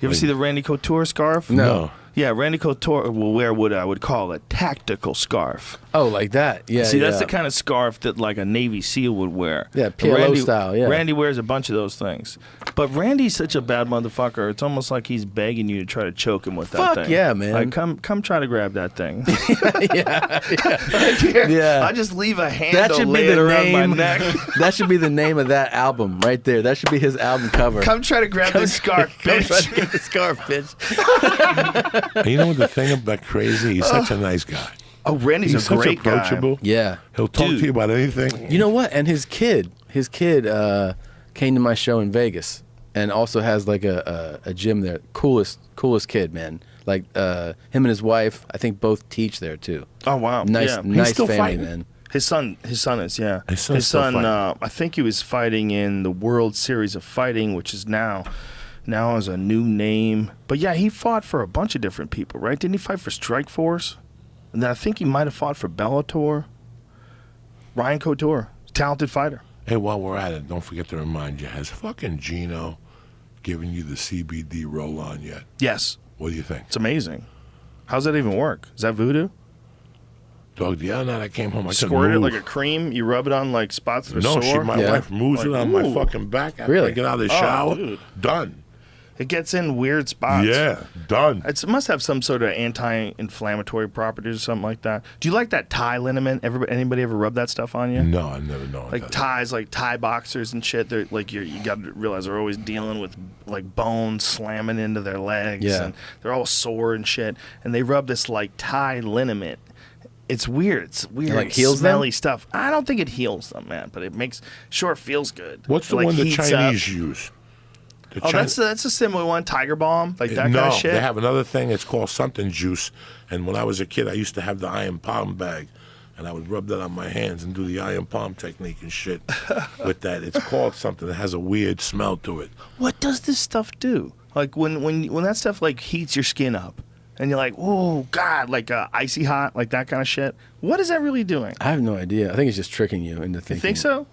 You ever see the Randy Couture scarf? No. Yeah, Randy Couture will wear what I would call a tactical scarf. Oh, like that. Yeah. See, that's the kind of scarf that like a Navy SEAL would wear. Yeah, PLO style, yeah. Randy wears a bunch of those things. But Randy's such a bad motherfucker, it's almost like he's begging you to try to choke him with that thing. Fuck yeah, man. Like, come try to grab that thing. Yeah. I just leave a handle laid around my neck. That should be the name of that album right there. That should be his album cover. Come try to grab this scarf, bitch. Come try to get the scarf, bitch. You know what the thing about crazy? He's such a nice guy. Oh, Randy's He's a such great approachable. guy. Yeah. He'll talk to you about anything. You know what? And his kid came to my show in Vegas and also has like a gym there. Coolest kid, man. Like him and his wife, I think both teach there too. Oh wow. Nice family, fighting? man. His son is, yeah. His son, I think he was fighting in the World Series of Fighting, which is now has a new name. But yeah, he fought for a bunch of different people, right? Didn't he fight for Strikeforce? And then I think he might have fought for Bellator. Ryan Couture, talented fighter. Hey, while we're at it, don't forget to remind you, has fucking Gino given you the CBD roll-on yet? Yes. What do you think? It's amazing. How's that even work? Is that voodoo? Dog, the other night I came home, I couldn't Squirt it move. like a cream? You rub it on like spots that are No, sore? my wife moves it on my ooh. fucking back after Really? I get out of the shower. dude. Done. It gets in weird spots. Yeah, done. It must have some sort of anti-inflammatory properties or something like that. Do you like that Thai liniment? Anybody ever rub that stuff on you? No, I never know. Like Thais, like Thai boxers and shit. They're like you got to realize they're always dealing with like bones slamming into their legs. Yeah. And they're all sore and shit. And they rub this like Thai liniment. It's weird. It's weird. It, like, heals them? smelly stuff. I don't think it heals them, man. But it feels good. What's the It, like, one the heats Chinese up. use? The Oh, Chi- that's a similar one. Tiger Balm, like that no, kind of shit. they have another thing. It's called something juice. And when I was a kid, I used to have the iron palm bag, and I would rub that on my hands and do the iron palm technique and shit with that. It's called something that has a weird smell to it. What does this stuff do? Like when that stuff like heats your skin up, and you're like, oh god, like icy hot, like that kind of shit. What is that really doing? I have no idea. I think it's just tricking you into thinking. You think so?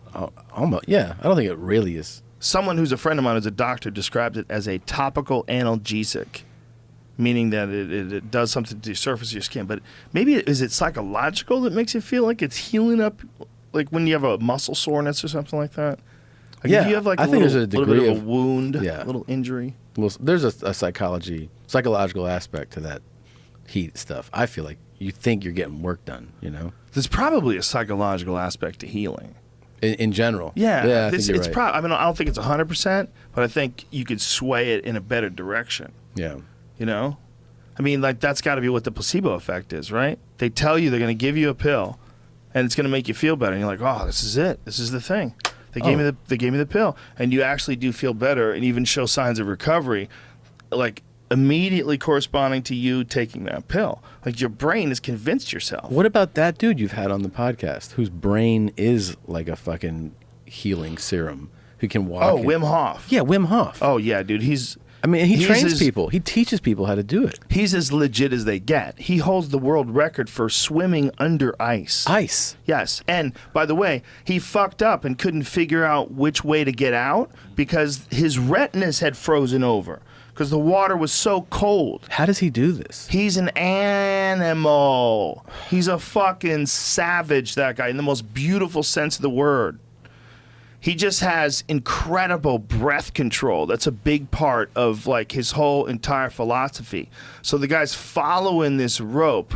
Almost. Yeah. I don't think it really is. Someone who's a friend of mine who's a doctor describes it as a topical analgesic, meaning that it does something to the surface of your skin. But maybe is it psychological that makes you feel like it's healing up, like when you have a muscle soreness or something like that? Like Yeah, if you have like I think there's a little degree bit of of- a wound, yeah. a little injury. Well, there's a psychological aspect to that heat stuff. I feel like you think you're getting work done, you know? There's probably a psychological aspect to healing. In general. Yeah, I think you're it's right. I mean, I don't think it's 100%, but I think you could sway it in a better direction. Yeah. You know, I mean, like that's got to be what the placebo effect is, right? They tell you they're going to give you a pill, and it's going to make you feel better, and you're like, oh, this is it. This is the thing. They gave me the pill, and you actually do feel better, and even show signs of recovery, like immediately corresponding to you taking that pill. Like your brain has convinced yourself. What about that dude you've had on the podcast whose brain is like a fucking healing serum who can walk? Oh, Wim Hof. Yeah, Wim Hof. Oh yeah, dude. He trains people. He teaches people how to do it. He's as legit as they get. He holds the world record for swimming under ice. Ice. Yes. And by the way, he fucked up and couldn't figure out which way to get out because his retinas had frozen over because the water was so cold. How does he do this? He's an animal. He's a fucking savage, that guy, in the most beautiful sense of the word. He just has incredible breath control. That's a big part of like his whole entire philosophy. So the guy's following this rope,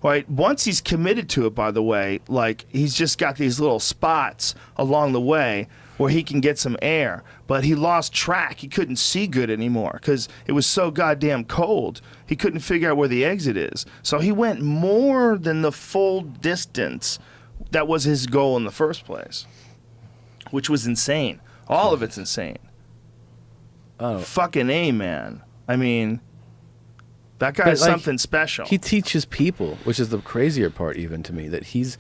right? Once he's committed to it, by the way, like he's just got these little spots along the way where he can get some air. But he lost track. He couldn't see good anymore because it was so goddamn cold. He couldn't figure out where the exit is. So he went more than the full distance that was his goal in the first place. Which was insane. All of it's insane. Oh. Fucking A, man. I mean, that guy's something special. He teaches people, which is the crazier part even to me, that he's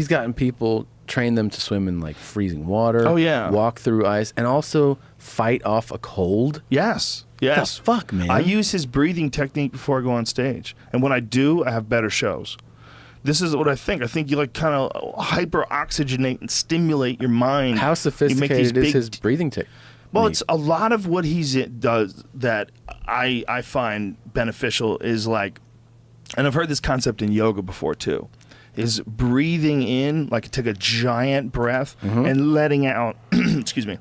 gotten people, train them to swim in like freezing water. Oh, yeah. Walk through ice, and also fight off a cold. Yes. The fuck, man? I use his breathing technique before I go on stage. And when I do, I have better shows. This is what I think. I think you like kind of hyper-oxygenate and stimulate your mind. How sophisticated is his breathing technique? Well, me. it's a lot of what does that I find beneficial is like, and I've heard this concept in yoga before too, is breathing in, like take a giant breath and letting out, excuse me,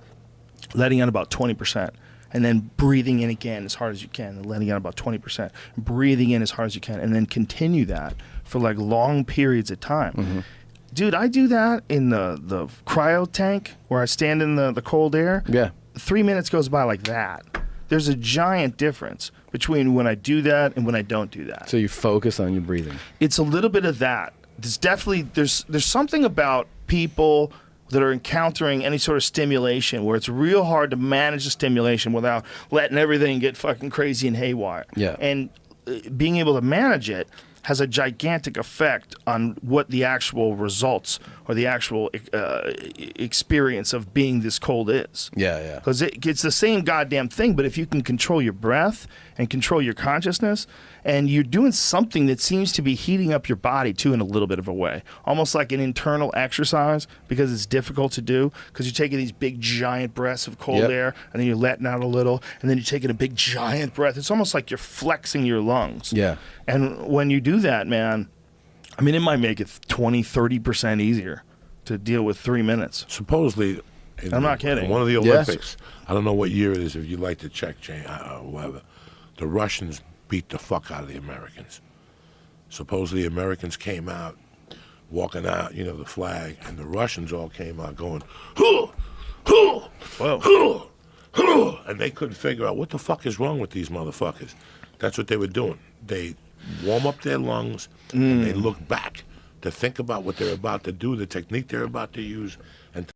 letting out about 20%. And then breathing in again as hard as you can, and letting out about 20%. Breathing in as hard as you can, and then continue that for like long periods of time. Dude, I do that in the cryo tank where I stand in the cold air. Yeah. 3 minutes goes by like that. There's a giant difference between when I do that and when I don't do that. So you focus on your breathing. It's a little bit of that. There's definitely there's something about people that are encountering any sort of stimulation where it's real hard to manage the stimulation without letting everything get fucking crazy and haywire. Yeah. And being able to manage it has a gigantic effect on what the actual results or the actual experience of being this cold is. Yeah, yeah. Because it's the same goddamn thing, but if you can control your breath and control your consciousness, and you're doing something that seems to be heating up your body too in a little bit of a way, almost like an internal exercise, because it's difficult to do, because you're taking these big giant breaths of cold air, and then you're letting out a little, and then you're taking a big giant breath. It's almost like you're flexing your lungs. Yeah. And when you do that, man, I mean, it might make it 20, 30% easier to deal with 3 minutes. Supposedly, I'm not kidding. in one of the Olympics, I don't know what year it is, if you'd like to check, Jane, whoever, the Russians beat the fuck out of the Americans. Supposedly, Americans came out, walking out, you know, the flag, and the Russians all came out going, hoo, hoo, Whoa. hoo, hoo, and they couldn't figure out what the fuck is wrong with these motherfuckers. That's what they were doing. They warm up their lungs, and they look back to think about what they're about to do, the technique they're about to use, and